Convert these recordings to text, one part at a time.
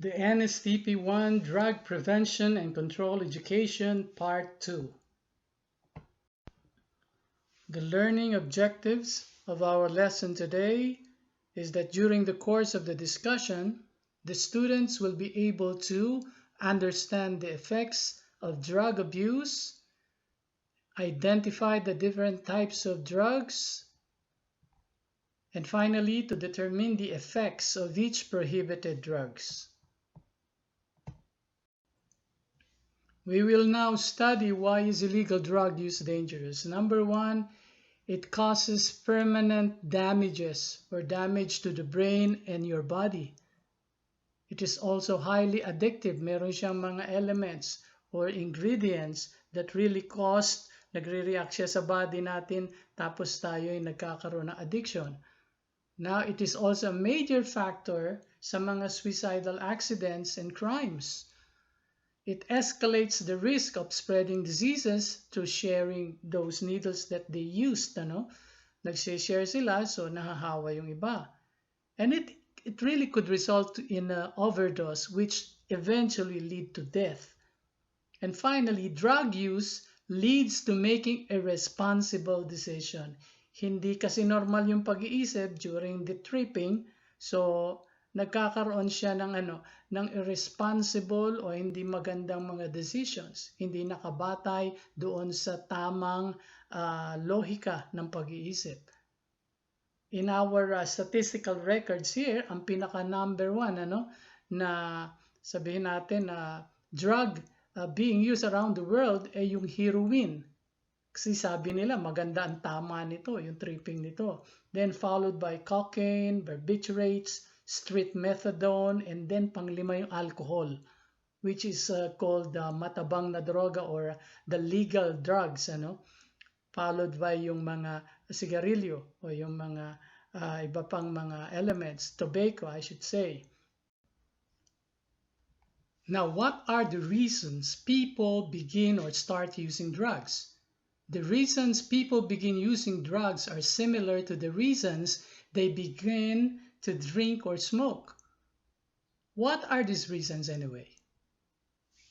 The Nstp 1 Drug Prevention and Control Education Part 2. The learning objectives of our lesson today is that during the course of the discussion, the students will be able to understand the effects of drug abuse, identify the different types of drugs, and finally to determine the effects of each prohibited drugs. We will now study why is illegal drug use dangerous. Number one, it causes permanent damages or damage to the brain and your body. It is also highly addictive. Meron siyang mga elements or ingredients that really cause, nagre-react siya sa body natin, tapos tayo ay nagkakaroon ng addiction. Now, it is also a major factor sa mga suicidal accidents and crimes. It escalates the risk of spreading diseases through sharing those needles that they used. Nag-share sila, so nahahawa yung iba. And it really could result in an overdose, which eventually lead to death. And finally, drug use leads to making a responsible decision. Hindi kasi normal yung pag-iisip during the tripping, so nagkakaroon siya ng irresponsible o hindi magandang mga decisions. Hindi nakabatay doon sa tamang lohika ng pag-iisip. In our statistical records here, ang pinaka number one na sabihin natin na drug being used around the world ay yung heroin. Kasi sabi nila maganda ang tama nito, yung tripping nito. Then followed by cocaine, barbiturates, street methadone, and then panglima yung alcohol, which is called matabang na droga or the legal drugs, followed by yung mga sigarilyo o yung mga iba pang mga elements, tobacco I should say. Now, what are the reasons people begin or start using drugs? The reasons people begin using drugs are similar to the reasons they begin to drink or smoke. What are these reasons anyway?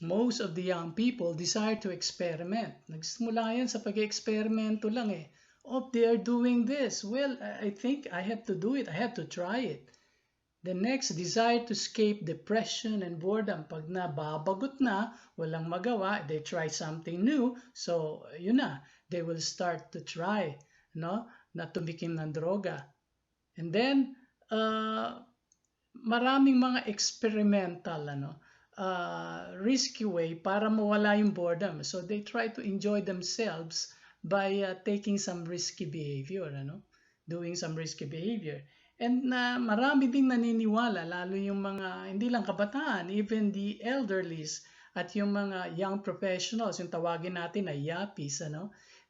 Most of the young people desire to experiment. Nagsimula yan sa pag-eksperimento lang eh. Oh, they are doing this. Well, I think I have to do it. I have to try it. The next, desire to escape depression and boredom. Pag nababagot na, walang magawa, they try something new. So, yun na. They will start to try, na tumikim ng droga. And then, maraming mga experimental, risky way para mawala yung boredom. So they try to enjoy themselves by taking some risky behavior, doing some risky behavior. And marami ding naniniwala, lalo yung mga, hindi lang kabataan, even the elderlies at yung mga young professionals, yung tawagin natin ay yappies,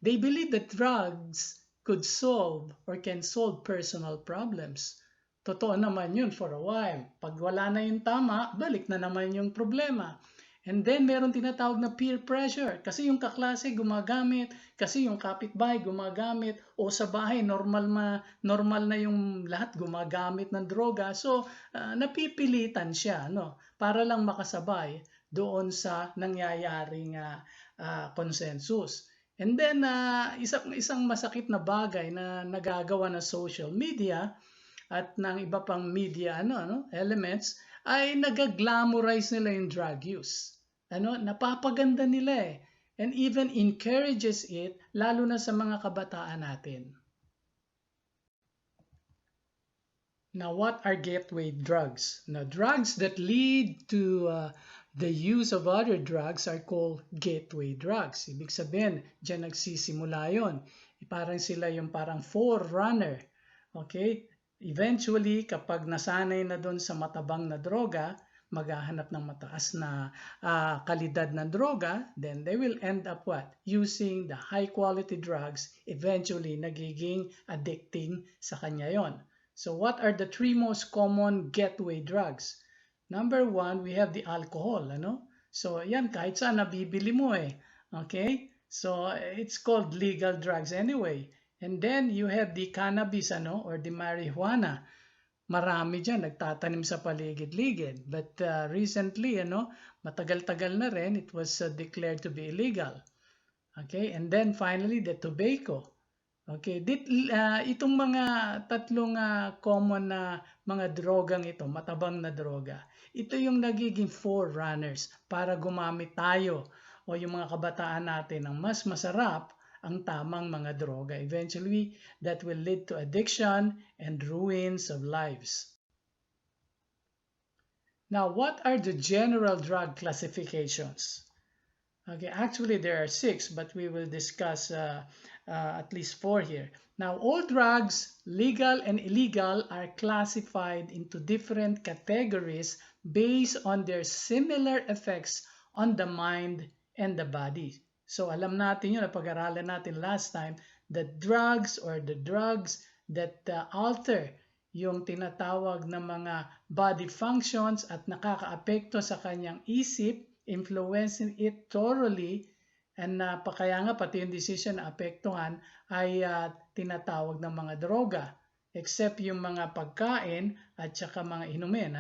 they believe that drugs could solve or can solve personal problems. Totoo naman yun for a while. Pag wala na yung tama, balik na naman yung problema. And then, meron tinatawag na peer pressure. Kasi yung kaklase gumagamit, kasi yung kapitbahay gumagamit, o sa bahay, normal na yung lahat gumagamit ng droga. So, napipilitan siya, para lang makasabay doon sa nangyayaring consensus. And then, isang masakit na bagay na nagagawa ng social media at ng iba pang media elements ay nagaglamorize nila yung drug use. Napapaganda nila and even encourages it, lalo na sa mga kabataan natin. Now, what are gateway drugs? Now, drugs that lead to the use of other drugs are called gateway drugs. Ibig sabihin, dyan nagsisimula yun. Parang sila yung parang forerunner. Okay? Eventually, kapag nasanay na doon sa matabang na droga, maghahanap ng mataas na kalidad ng droga, then they will end up what? Using the high-quality drugs, eventually nagiging addicting sa kanya yon. So what are the three most common gateway drugs? Number one, we have the alcohol. So yan, kahit saan nabibili mo Okay? So it's called legal drugs anyway. And then you have the cannabis or the marijuana. marami dyan nagtatanim sa paligid-ligid. But recently, matagal-tagal na rin, it was declared to be illegal. Okay, and then finally, the tobacco. Okay, itong mga tatlong common na mga drogang ito, matabang na droga, ito yung nagiging forerunners para gumamit tayo o yung mga kabataan natin ng mas masarap ang tamang mga droga. Eventually, that will lead to addiction and ruins of lives. Now, what are the general drug classifications? Okay, actually there are 6, but we will discuss at least 4 here. Now, all drugs, legal and illegal, are classified into different categories based on their similar effects on the mind and the body. So, alam natin yun, napag-aralan natin last time, that drugs or the drugs that alter yung tinatawag na mga body functions at nakakaapekto sa kanyang isip, influencing it thoroughly, and kaya nga pati yung decision na apektuhan ay tinatawag ng mga droga, except yung mga pagkain at saka mga inumin.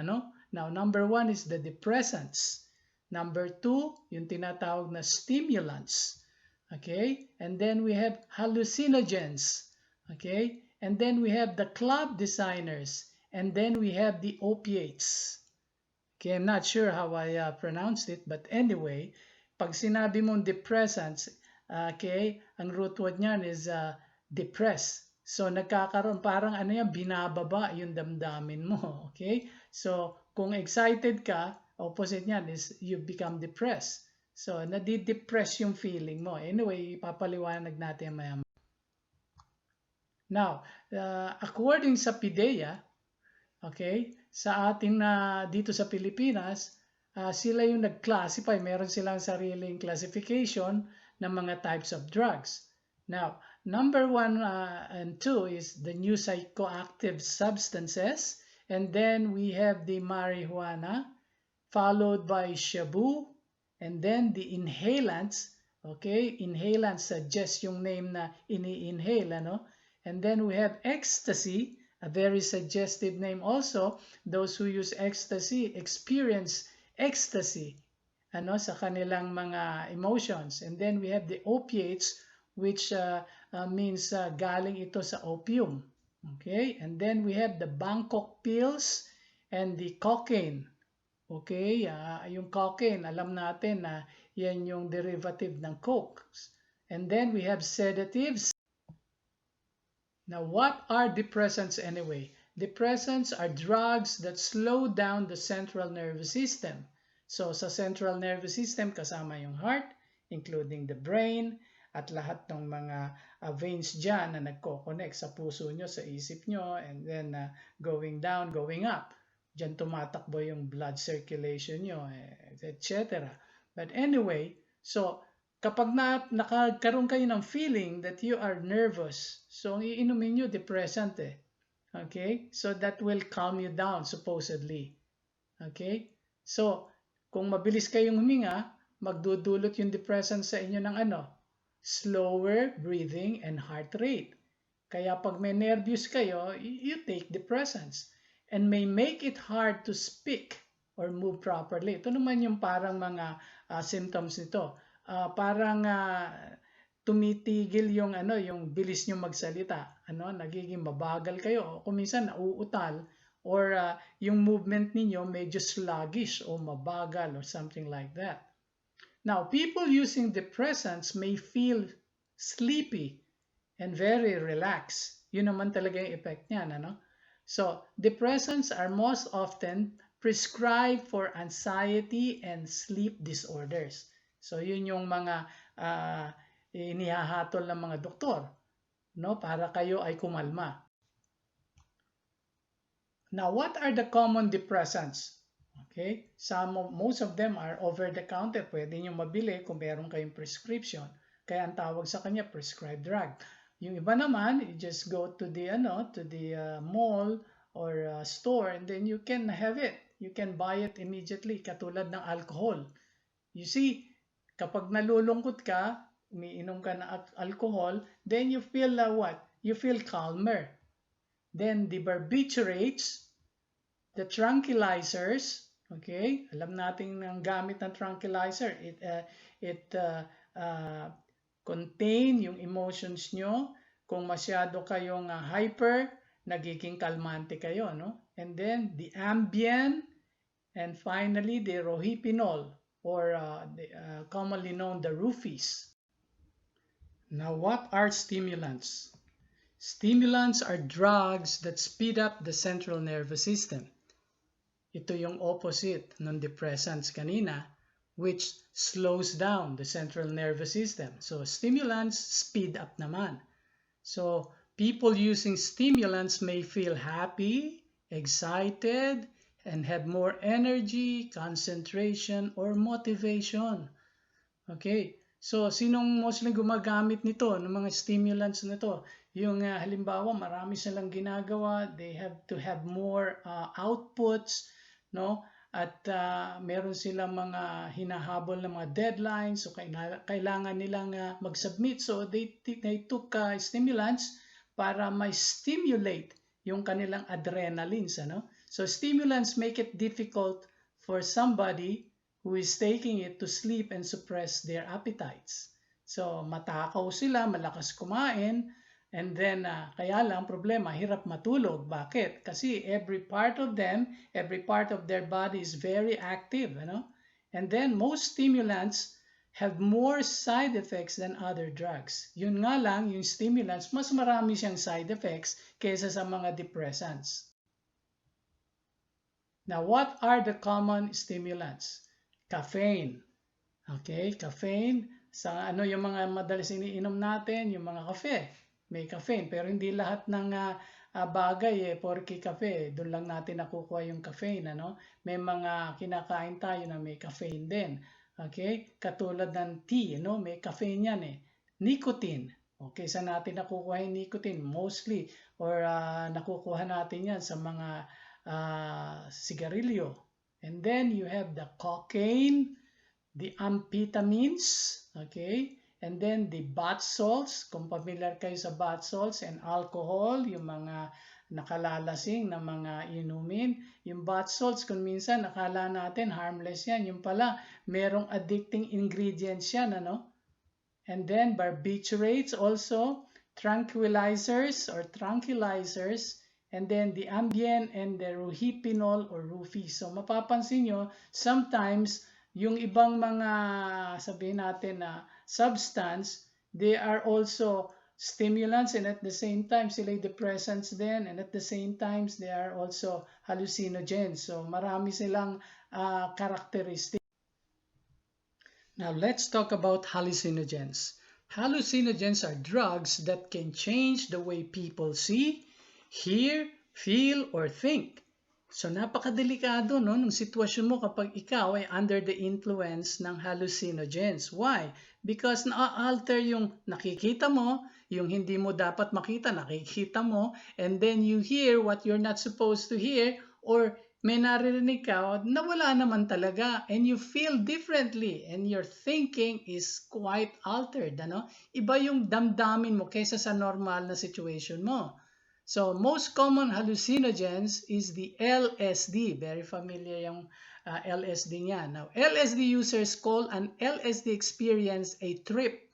Now, number 1 is the depressants. Number 2, yung tinatawag na stimulants. Okay? And then we have hallucinogens. Okay? And then we have the club designers. And then we have the opiates. Okay, I'm not sure how I pronounced it, but anyway, pag sinabi mong depressants, okay, ang root word niyan is depress. So, nagkakaroon, parang binababa yung damdamin mo, okay? So, kung excited ka, opposite niyan is you become depressed. So, nadi-depress yung feeling mo. Anyway, ipapaliwanag natin maya. Now, according sa PIDEA, okay, sa ating dito sa Pilipinas, sila yung nag-classify. Meron silang sariling classification ng mga types of drugs. Now, number 1 and 2 is the new psychoactive substances. And then we have the marijuana, followed by shabu, and then the inhalants. Okay, inhalants suggests yung name na ini-inhale, And then we have ecstasy, a very suggestive name also. Those who use ecstasy experience ecstasy sa kanilang mga emotions. And then we have the opiates, which means galing ito sa opium. Okay? And then we have the Bangkok pills and the cocaine. Okay? Yung cocaine, alam natin na yan yung derivative ng coke. And then we have sedatives. Now, what are depressants anyway? Depressants are drugs that slow down the central nervous system. So, sa central nervous system, kasama yung heart, including the brain, at lahat ng mga veins dyan na nagko-connect sa puso nyo, sa isip nyo, and then going down, going up. Dyan tumatakbo yung blood circulation nyo, etc. But anyway, so, kapag nakakaroon kayo ng feeling that you are nervous, so ang iinumin nyo, depressant Okay? So that will calm you down, supposedly. Okay? So, kung mabilis kayong huminga, magdudulot yung depressant sa inyo ng slower breathing and heart rate. Kaya pag may nervous kayo, you take depressants. And may make it hard to speak or move properly. Ito naman yung parang mga symptoms nito. Parang tumitigil yung yung bilis nyo magsalita, nagiging mabagal kayo, kung minsan nauutal, or yung movement niyo medyo sluggish o mabagal or something like that. Now, people using depressants may feel sleepy and very relaxed. Yun naman talaga yung effect niyan, So, depressants are most often prescribed for anxiety and sleep disorders. So, yun yung mga inihahatol ng mga doktor, para kayo ay kumalma. Now, what are the common depressants? Okay? Most of them are over-the-counter. Pwede nyo mabili kung meron kayong prescription. Kaya ang tawag sa kanya, prescribed drug. Yung iba naman, you just go to the mall or store, and then you can have it. You can buy it immediately, katulad ng alcohol. You see, kapag nalulungkot ka, umiinom ka ng alcohol, then you feel what? You feel calmer. Then the barbiturates, the tranquilizers, okay, alam natin ang gamit ng tranquilizer, it contain yung emotions nyo. Kung masyado kayong hyper, nagiging kalmante kayo, no? And then the Ambien, and finally the rohypnol, or commonly known the roofies. Now, what are stimulants? Stimulants are drugs that speed up the central nervous system. Ito yung opposite ng depressants kanina, which slows down the central nervous system. So, stimulants speed up naman. So, people using stimulants may feel happy, excited, and have more energy, concentration, or motivation. Okay. So, sinong mostly gumagamit nito, ng mga stimulants na to? Yung halimbawa, marami silang ginagawa, they have to have more outputs, no? At meron silang mga hinahabol na mga deadlines, so kailangan nilang mag-submit. So, they took stimulants para ma-stimulate yung kanilang adrenalines, ano? So, stimulants make it difficult for somebody who is taking it to sleep and suppress their appetites. So, matakaw sila, malakas kumain, and then, kaya lang problema, hirap matulog. Bakit? Kasi every part of them, every part of their body is very active, ano? And then, most stimulants have more side effects than other drugs. Yun nga lang, yung stimulants, mas marami siyang side effects kaysa sa mga depressants. Now, what are the common stimulants? Caffeine. Okay, caffeine. Sa ano yung mga madalas iniinom natin, yung mga kafe. May caffeine, pero hindi lahat ng bagay porke cafe. Doon lang natin nakukuha yung caffeine, ano? May mga kinakain tayo na may caffeine din. Okay? Katulad ng tea, no? May caffeine yan eh. Nicotine. Okay, saan natin nakukuha yung nicotine? Mostly, or nakukuha natin yan sa mga sigarilyo. And then you have the cocaine, the amphetamines, okay? And then the bath salts, kung familiar kayo sa bath salts, and alcohol, yung mga nakalalasing na mga inumin. Yung bath salts, kung minsan nakala natin harmless yan, yung pala merong addicting ingredients yan, ano? And then barbiturates also, tranquilizers, and then the Ambien and the rohypnol or roofies. So mapapansin nyo, sometimes yung ibang mga sabihin natin na substance, they are also stimulants, and at the same time sila depressants din, and at the same time they are also hallucinogens. So marami silang characteristics. Now let's talk about hallucinogens. Hallucinogens are drugs that can change the way people see, hear, feel, or think. So napakadelikado no, ng sitwasyon mo kapag ikaw ay under the influence ng hallucinogens. Why? Because na-alter yung nakikita mo, yung hindi mo dapat makita, nakikita mo, and then you hear what you're not supposed to hear, or may naririnig ka na wala naman talaga, and you feel differently, and your thinking is quite altered. Ano? Iba yung damdamin mo kaysa sa normal na situation mo. So, most common hallucinogens is the LSD. Very familiar yung LSD niya. Now, LSD users call an LSD experience a trip.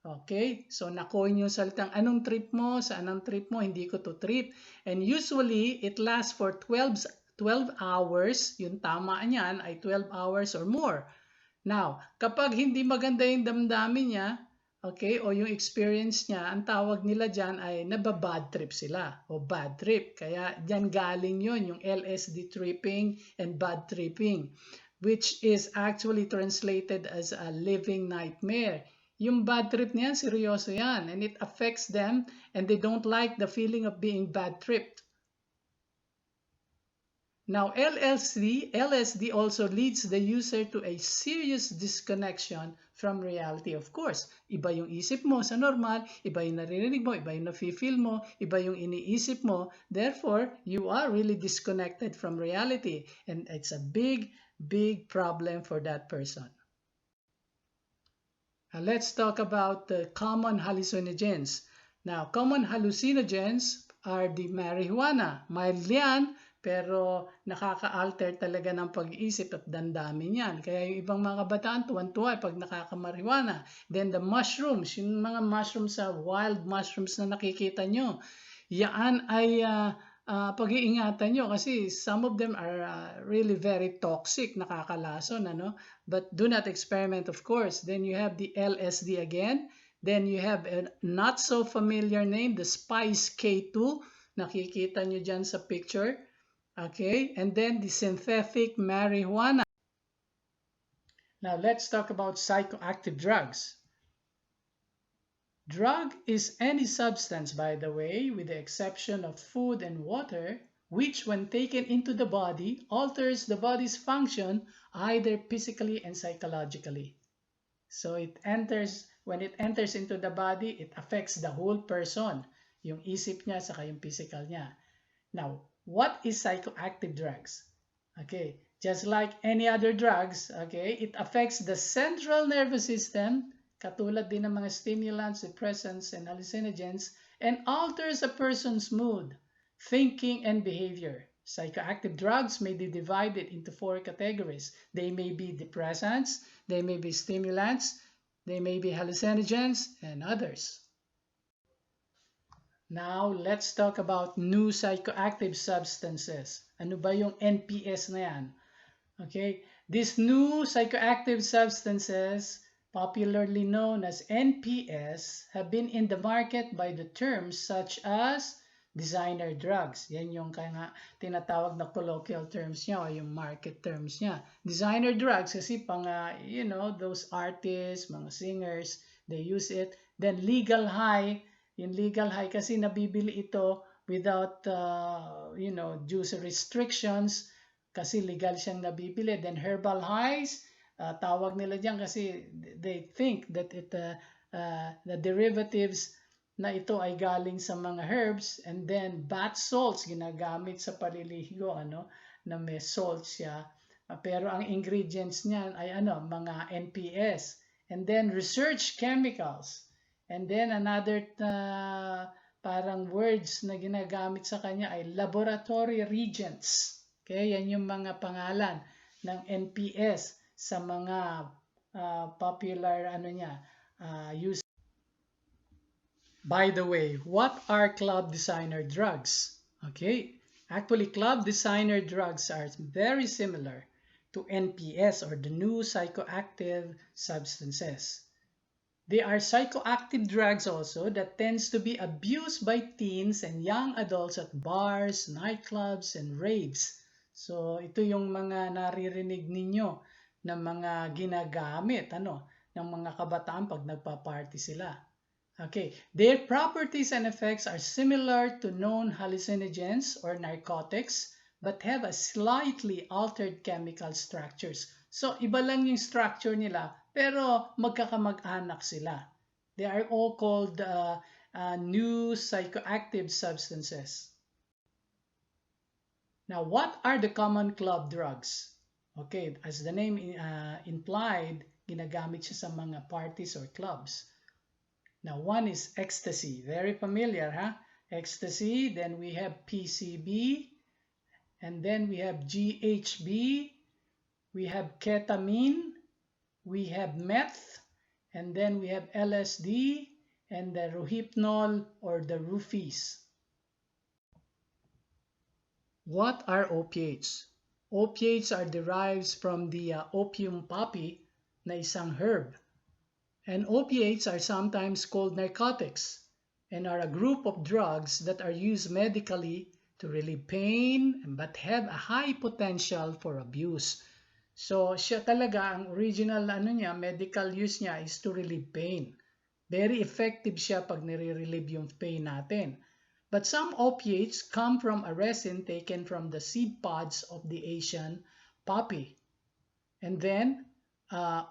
Okay? So, nakuha yung salitang anong trip mo, sa anong trip mo, hindi ko to trip. And usually, it lasts for 12 hours. Yung tama niyan ay 12 hours or more. Now, kapag hindi maganda yung damdamin niya, okay, o yung experience niya, ang tawag nila dyan ay nababad trip sila o bad trip. Kaya dyan galing yun, yung LSD tripping and bad tripping, which is actually translated as a living nightmare. Yung bad trip niyan, seryoso yan, and it affects them, and they don't like the feeling of being bad tripped. Now, LSD also leads the user to a serious disconnection from reality. Of course, iba yung isip mo sa normal, iba yung naririnig mo, iba yung nafe-feel mo, iba yung iniisip mo. Therefore, you are really disconnected from reality. And it's a big, big problem for that person. Now, let's talk about the common hallucinogens. Now, common hallucinogens are the marijuana. Mild yan, pero nakaka-alter talaga ng pag-iisip at dandami niyan. Kaya yung ibang mga kabataan tuwan-tuwa pag nakaka-marijuana. Then the mushrooms, yung mga mushrooms sa wild mushrooms na nakikita nyo, yan ay pag-iingatan nyo kasi some of them are really very toxic, nakakalason, ano? But do not experiment, of course. Then you have the LSD again. Then you have a not so familiar name, the Spice K2. Nakikita nyo dyan sa picture. Okay, and then the synthetic marijuana. Now let's talk about psychoactive drugs. Drug is any substance, by the way, with the exception of food and water, which when taken into the body alters the body's function either physically and psychologically. So when it enters into the body, it affects the whole person, yung isip niya saka yung physical niya. Now, what is psychoactive drugs? Okay, just like any other drugs, okay, it affects the central nervous system, katulad din ng mga stimulants, depressants, and hallucinogens, and alters a person's mood, thinking, and behavior. Psychoactive drugs may be divided into 4 categories. They may be depressants, they may be stimulants, they may be hallucinogens, and others. Now, let's talk about new psychoactive substances. Ano ba yung NPS na yan? Okay, these new psychoactive substances, popularly known as NPS, have been in the market by the terms such as designer drugs. Yan yung kaya tinatawag na colloquial terms niya o yung market terms niya. Designer drugs kasi pang, those artists, mga singers, they use it. Then legal high, yung legal high kasi nabibili ito without, due restrictions kasi legal siyang nabibili. Then herbal highs, tawag nila diyan kasi they think that the derivatives na ito ay galing sa mga herbs. And then bath salts, ginagamit sa paliligo, na may salt siya. Pero ang ingredients niyan ay mga NPS. And then research chemicals. And then another parang words na ginagamit sa kanya ay laboratory reagents. Okay, yan yung mga pangalan ng NPS sa mga popular use. By the way, what are club designer drugs? Okay, actually club designer drugs are very similar to NPS or the new psychoactive substances. They are psychoactive drugs also that tends to be abused by teens and young adults at bars, nightclubs, and raves. So, ito yung mga naririnig ninyo na mga ginagamit ng mga kabataan pag nagpa-party sila. Okay, their properties and effects are similar to known hallucinogens or narcotics but have a slightly altered chemical structures. So, iba lang yung structure nila, pero magkakamag-anak sila. They are all called new psychoactive substances. Now, what are the common club drugs? Okay, as the name implied, ginagamit siya sa mga parties or clubs. Now, one is ecstasy. Very familiar, huh? Ecstasy, then we have PCB, and then we have GHB, we have ketamine, we have meth, and then we have LSD, and the rohypnol or the roofies. What are opiates? Opiates are derived from the opium poppy na isang herb. And opiates are sometimes called narcotics and are a group of drugs that are used medically to relieve pain but have a high potential for abuse. So, siya talaga, ang original medical use niya is to relieve pain. Very effective siya pag nire-relieve yung pain natin. But some opiates come from a resin taken from the seed pods of the Asian poppy. And then,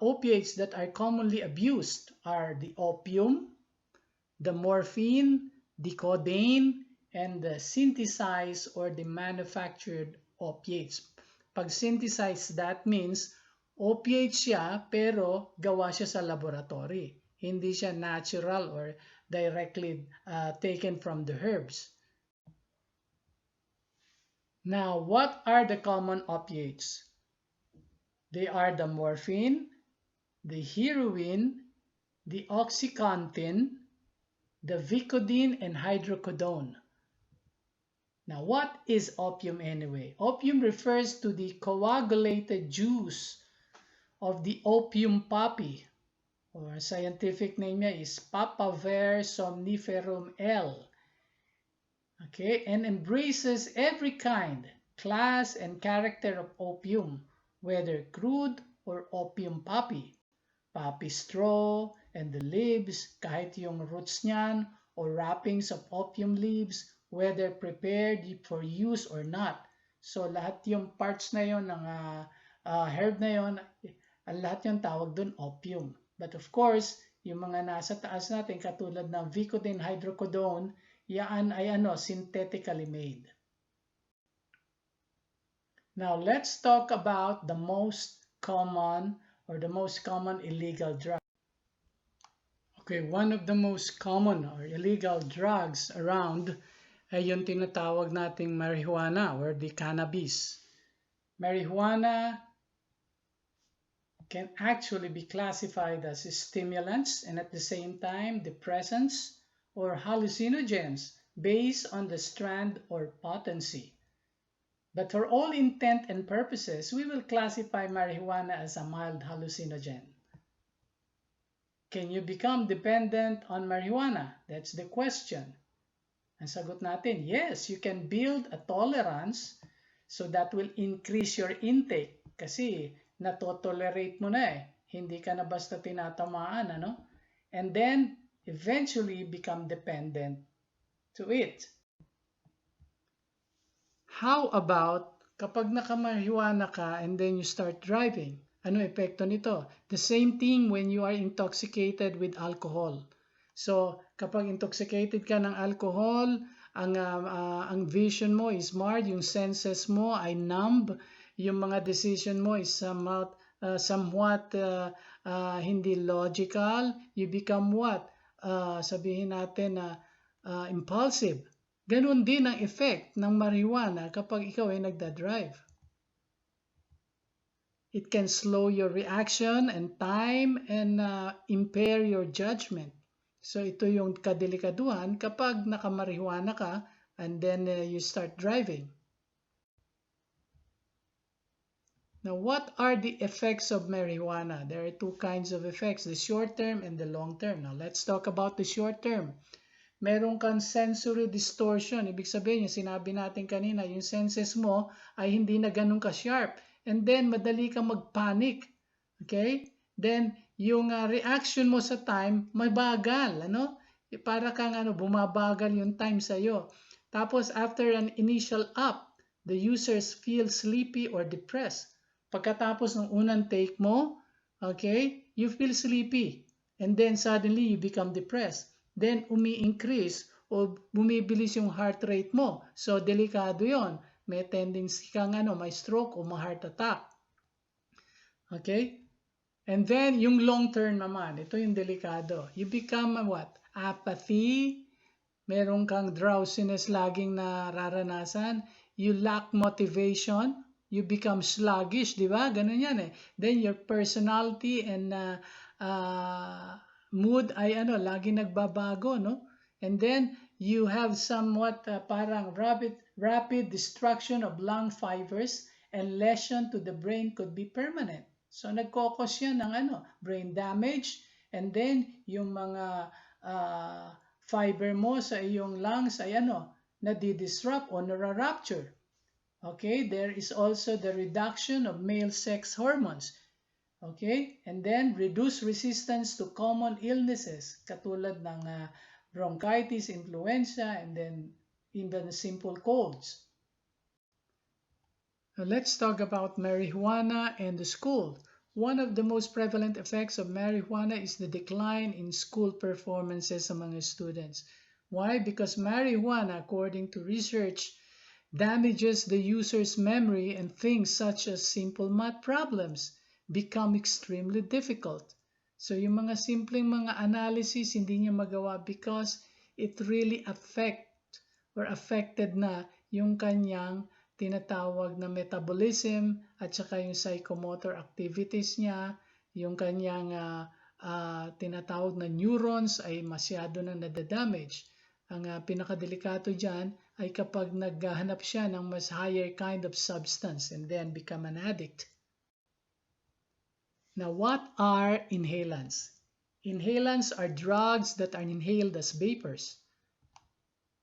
opiates that are commonly abused are the opium, the morphine, the codeine, and the synthesized or the manufactured opiates. Pag synthesized, that means opiate siya pero gawa siya sa laboratory. Hindi siya natural or directly taken from the herbs. Now, what are the common opiates? They are the morphine, the heroin, the oxycontin, the Vicodin, and hydrocodone. Now, what is opium anyway? Opium refers to the coagulated juice of the opium poppy, or scientific name niya is Papaver somniferum L. Okay, and embraces every kind, class, and character of opium, whether crude or opium poppy. Poppy straw and the leaves, kahit yung roots niyan, or wrappings of opium leaves, whether prepared for use or not. So lahat yung parts na yon ng herb na yon, lahat yung tawag dun opium. But of course, yung mga nasa taas natin katulad ng Vicodin, hydrocodone, yan ay synthetically made. Now let's talk about the most common illegal drug. Okay, one of the most common or illegal drugs around ay yung tinatawag nating marijuana or the cannabis. Marijuana can actually be classified as stimulants and at the same time depressants or hallucinogens based on the strand or potency. But for all intent and purposes, we will classify marijuana as a mild hallucinogen. Can you become dependent on marijuana? That's the question. Ang sagot natin, yes, you can build a tolerance so that will increase your intake kasi natotolerate mo na eh. Hindi ka na basta tinatamaan, ano? And then, eventually become dependent to it. How about kapag naka-marijuana ka and then you start driving? Ano epekto nito? The same thing when you are intoxicated with alcohol. So, kapag intoxicated ka ng alcohol, ang vision mo is marred, yung senses mo ay numb, yung mga decision mo is somewhat hindi logical. You become what? Sabihin natin impulsive. Ganun din ang effect ng marijuana kapag ikaw ay nagda-drive. It can slow your reaction and time and impair your judgment. So ito yung kadelikaduhan kapag naka-marijuana ka and then you start driving. Now, what are the effects of marijuana? There are two kinds of effects, the short term and the long term. Now, let's talk about the short term. Meron kang sensory distortion. Ibig sabihin, yung sinabi natin kanina, yung senses mo ay hindi na ganun ka-sharp. And then, madali kang mag-panic. Okay? Then, yung reaction mo sa time, mabagal. Para kang bumabagal yung time sa'yo. Tapos, after an initial up, the users feel sleepy or depressed. Pagkatapos ng unang take mo, okay, you feel sleepy. And then, suddenly, you become depressed. Then umi-increase o bumibilis yung heart rate mo. So, delikado yon. May tendency kang may stroke o ma-heart attack. Okay? And then, yung long term naman, ito yung delikado. You become what? Apathy. Meron kang drowsiness laging nararanasan. You lack motivation. You become sluggish, di ba? Ganun yan eh. Then, your personality and mood ay lagi nagbabago, no? And then you have somewhat parang rapid destruction of lung fibers and lesion to the brain could be permanent. So nagkokos yan ng brain damage and then yung mga fiber mo sa iyong lungs ay nadi-disrupt o nara-rupture. Okay, there is also the reduction of male sex hormones. Okay? And then, reduce resistance to common illnesses katulad ng bronchitis, influenza, and then even simple colds. Now, let's talk about marijuana and the school. One of the most prevalent effects of marijuana is the decline in school performances among students. Why? Because marijuana, according to research, damages the user's memory and things such as simple math problems become extremely difficult. So yung mga simpleng mga analysis hindi niya magawa because it really affected na yung kanyang tinatawag na metabolism at saka yung psychomotor activities niya, yung kanyang tinatawag na neurons ay masyado na nadadamage. Ang pinakadelikato dyan ay kapag naghahanap siya ng mas higher kind of substance and then become an addict. Now, what are inhalants? Inhalants are drugs that are inhaled as vapors.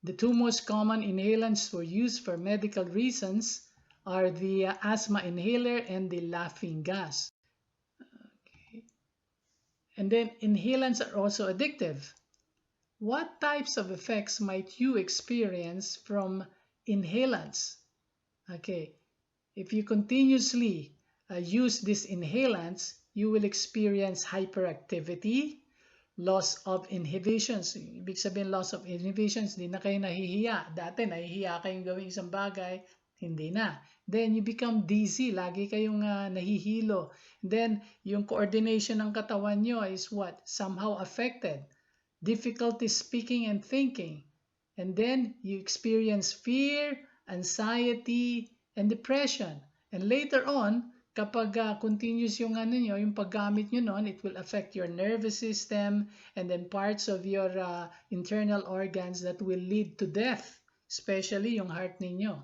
The two most common inhalants for use for medical reasons are the asthma inhaler and the laughing gas. Okay. And then inhalants are also addictive. What types of effects might you experience from inhalants? Okay, if you continuously use these inhalants, you will experience hyperactivity, loss of inhibitions. Ibig sabihin loss of inhibitions, hindi na kayo nahihiya. Dati nahihiya kayong gawin isang bagay, hindi na. Then you become dizzy, lagi kayong nahihilo. Then yung coordination ng katawan nyo is what? Somehow affected. Difficulty speaking and thinking. And then you experience fear, anxiety, and depression. And later on, kapag continuous yung yung paggamit nyo nun, it will affect your nervous system and then parts of your internal organs that will lead to death, especially yung heart ninyo.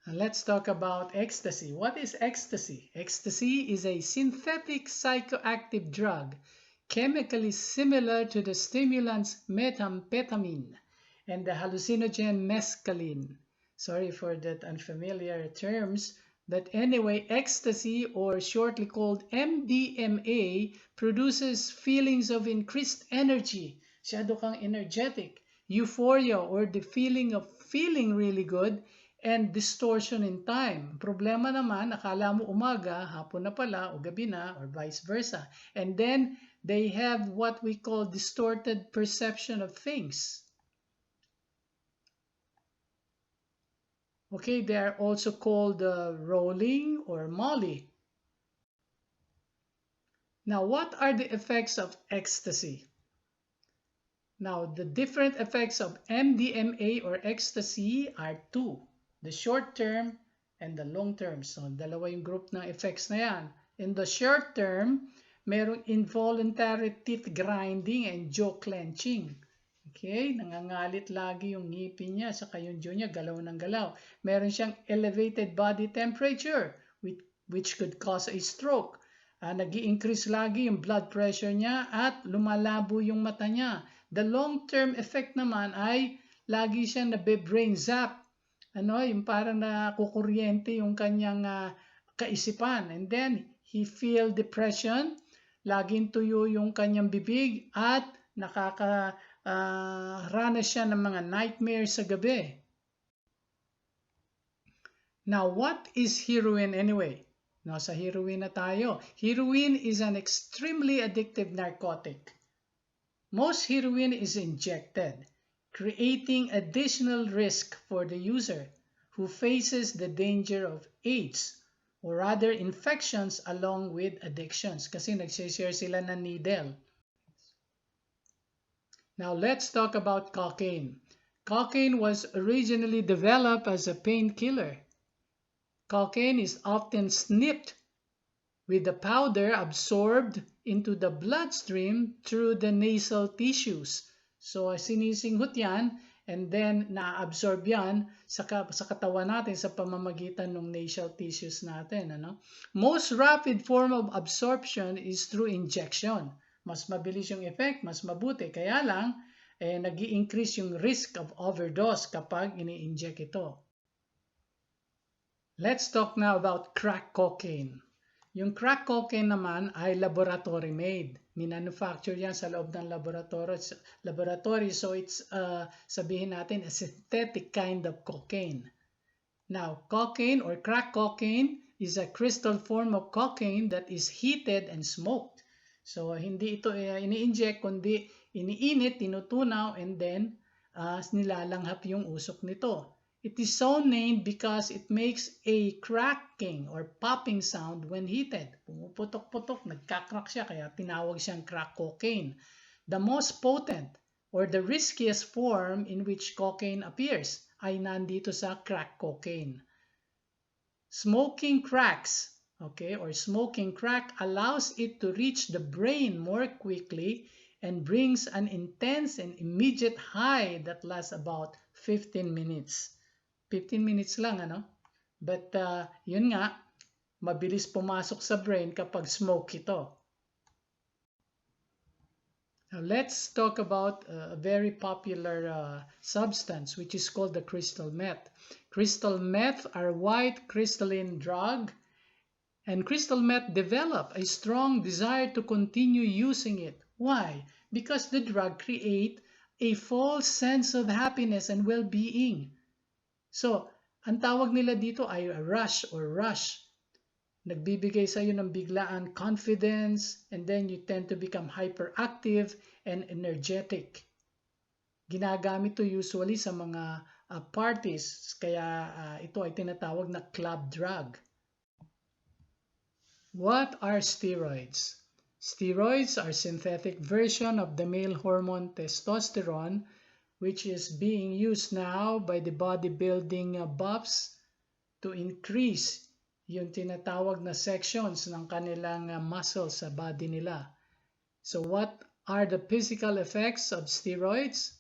And let's talk about ecstasy. What is ecstasy? Ecstasy is a synthetic psychoactive drug chemically similar to the stimulants methamphetamine and the hallucinogen mescaline. Sorry for that unfamiliar terms, but anyway, ecstasy, or shortly called MDMA, produces feelings of increased energy, masyado kang energetic, euphoria, or the feeling of feeling really good, and distortion in time. Problema naman, akala mo umaga, hapon na pala, o gabi na, or vice versa. And then, they have what we call distorted perception of things. Okay, they are also called rolling or molly. Now, what are the effects of ecstasy? Now, the different effects of MDMA or ecstasy are two. The short term and the long term. So, dalawa yung group ng effects na yan. In the short term, merong involuntary teeth grinding and jaw clenching. Okay, nangangalit lagi yung ngipin niya, saka yung jaw niya, galaw ng galaw. Meron siyang elevated body temperature, which could cause a stroke. Nag-i-increase lagi yung blood pressure niya at lumalabo yung mata niya. The long-term effect naman ay lagi siyang nabe-brain zap. Yung parang nakukuryente yung kanyang kaisipan. And then, he feel depression, laging tuyo yung kanyang bibig at nakakaranas siya ng mga nightmares sa gabi. Now, what is heroin anyway? Sa heroin na tayo. Heroin is an extremely addictive narcotic. Most heroin is injected, creating additional risk for the user who faces the danger of AIDS or other infections along with addictions kasi nagsishare sila ng needle. Now let's talk about cocaine. Cocaine was originally developed as a painkiller. Cocaine is often snipped with the powder absorbed into the bloodstream through the nasal tissues. So, sinisinghot yan and then na-absorb yan sa katawan natin sa pamamagitan ng nasal tissues natin. Most rapid form of absorption is through injection. Mas mabilis yung effect, mas mabuti. Kaya lang, nag-i-increase yung risk of overdose kapag ini-inject ito. Let's talk now about crack cocaine. Yung crack cocaine naman ay laboratory made. Minanufacture yan sa loob ng laboratory. So it's, sabihin natin, a synthetic kind of cocaine. Now, cocaine or crack cocaine is a crystal form of cocaine that is heated and smoked. So hindi ito ini-inject, kundi iniinit, tinutunaw, and then nilalanghap yung usok nito. It is so named because it makes a cracking or popping sound when heated. Pumuputok-putok, nagka-crack siya, kaya tinawag siyang crack cocaine. The most potent or the riskiest form in which cocaine appears ay nandito sa crack cocaine. Smoking cracks, okay, or smoking crack allows it to reach the brain more quickly and brings an intense and immediate high that lasts about 15 minutes. 15 minutes lang, ano? But yun nga, mabilis pumasok sa brain kapag smoke ito. Now let's talk about a very popular substance which is called the crystal meth. Crystal meth are white crystalline drug, and crystal meth develop a strong desire to continue using it. Why? Because the drug create a false sense of happiness and well-being. So, ang tawag nila dito ay rush or rush. Nagbibigay sa iyo ng biglaan confidence, and then you tend to become hyperactive and energetic. Ginagamit to usually sa mga parties, kaya ito ay tinatawag na club drug. What are steroids? Steroids are synthetic version of the male hormone testosterone, which is being used now by the bodybuilding buffs to increase yung tinatawag na sections ng kanilang muscles sa body nila. So what are the physical effects of steroids?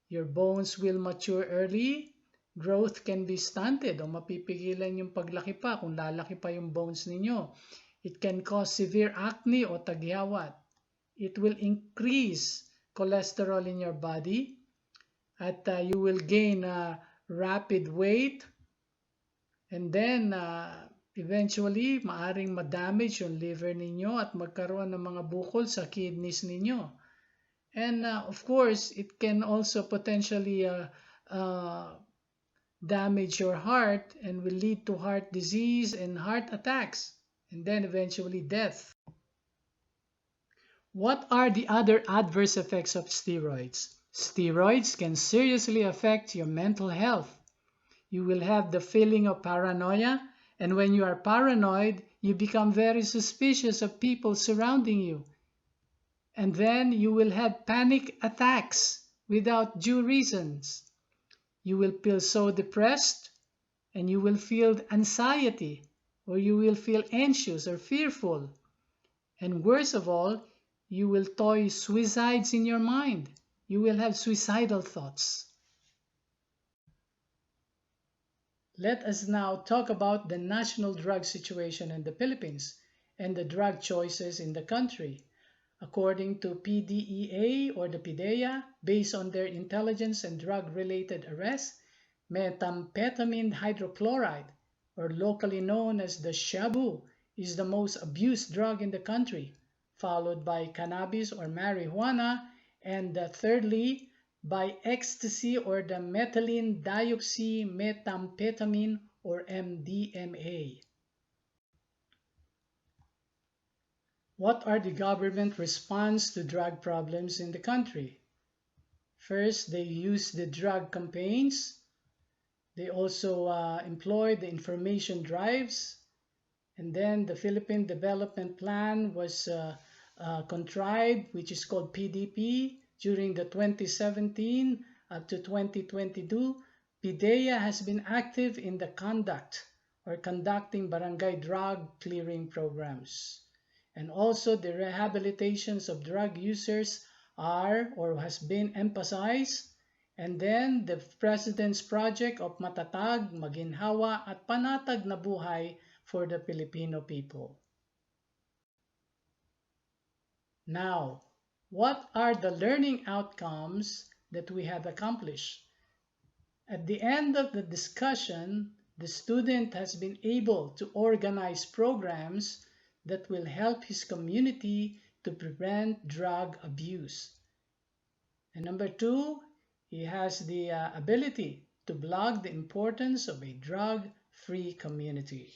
Your bones will mature early. Growth can be stunted o mapipigilan yung paglaki pa kung lalaki pa yung bones ninyo. It can cause severe acne o tagyawat. It will increase cholesterol in your body at you will gain rapid weight. And then, eventually, maaring ma-damage yung liver ninyo at magkaroon ng mga bukol sa kidneys ninyo. And, of course, it can also potentially damage your heart and will lead to heart disease and heart attacks, and then eventually death. What are the other adverse effects of steroids? Steroids can seriously affect your mental health. You will have the feeling of paranoia, and when you are paranoid, you become very suspicious of people surrounding you. And then you will have panic attacks without due reasons. You will feel so depressed, and you will feel anxiety, or you will feel anxious or fearful. And worst of all, you will toy suicides in your mind. You will have suicidal thoughts. Let us now talk about the national drug situation in the Philippines and the drug choices in the country. According to PDEA or the PDEA, based on their intelligence and drug-related arrests, methamphetamine hydrochloride, or locally known as the shabu, is the most abused drug in the country, followed by cannabis or marijuana, and thirdly, by ecstasy or the methylene dioxymethamphetamine or MDMA. What are the government response to drug problems in the country? First, they use the drug campaigns. They also employ the information drives. And then the Philippine Development Plan was contrived, which is called PDP, during the 2017 up to 2022. PDEA has been active in the conducting barangay drug clearing programs. And also the rehabilitations of drug users are or has been emphasized. And then the President's project of matatag, maginhawa at panatag na buhay for the Filipino people. Now, what are the learning outcomes that we have accomplished? At the end of the discussion, the student has been able to organize programs that will help his community to prevent drug abuse. And number two, he has the ability to blog the importance of a drug-free community.